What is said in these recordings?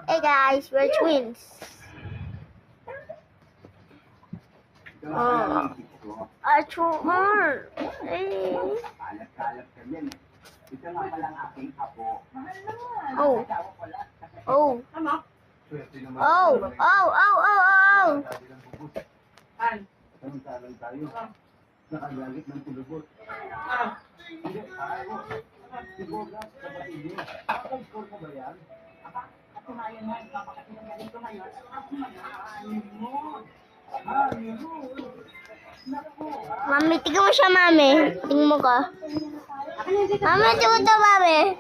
Hey guys, we're twins. Oh, Arthur. Hey. Oh. Oh. Oh. Oh. Oh. Oh. Samantalang tayo, nakagalit ng tulubot. Hindi, ayaw. Si Boga, kapatid niyo. Nag-score ka ba yan? Ako ngayon nga, papakatinagalin ko ngayon. Ako mag-aanin mo. Mami, tingnan mo siya, mami. Tingnan mo ka. Mami, tingnan mo to, mami.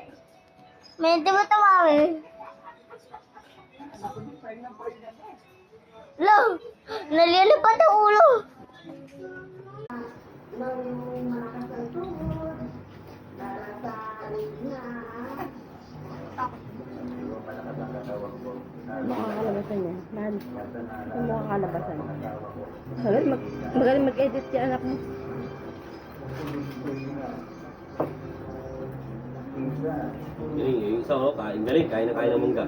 Mami, tingnan mo to, mami. Lo, nalilipat ang ulo. Makakalabasan niya. Mahal. Kung makakalabasan. Magaling mag-edit si anak mo. Yung isa ko, kain na kain ng mangga.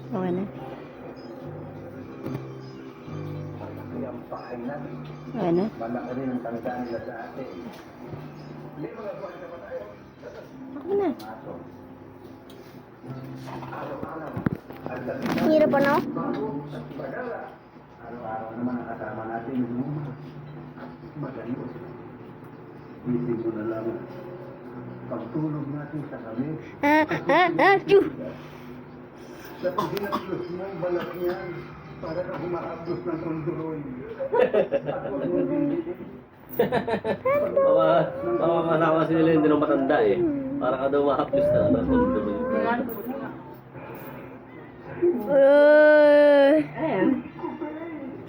Okay na. Okay na. Malaki rin ang tanggaan nila sa atin. Okay na. Hirap pa, no? Araw-araw naman ang kasama natin yung magaling. Isip mo na lang, pagtulog natin sa kami, Chu. sa pag hinaplos mo ang balat niyan, para ka humahaplos ng konduroy. At huwag mo dinditin. Baka kasama si nila hindi nang matanda eh. Para ka daw mahapos na ano, tuloy. Ayan.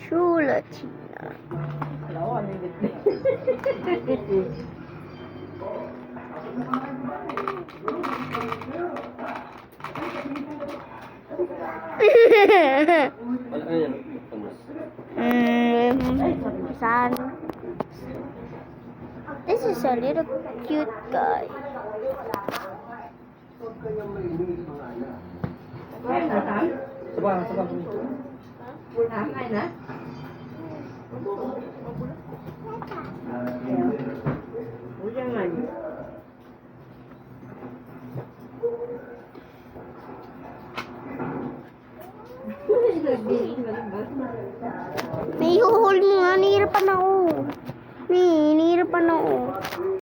Chula, China. Alam ko, ano yung bitbit. Wala yan. Son. This is a little cute guy. Huwag kayong mahinig mga anak. Kain na, Sam? Sabang. Kain na? Na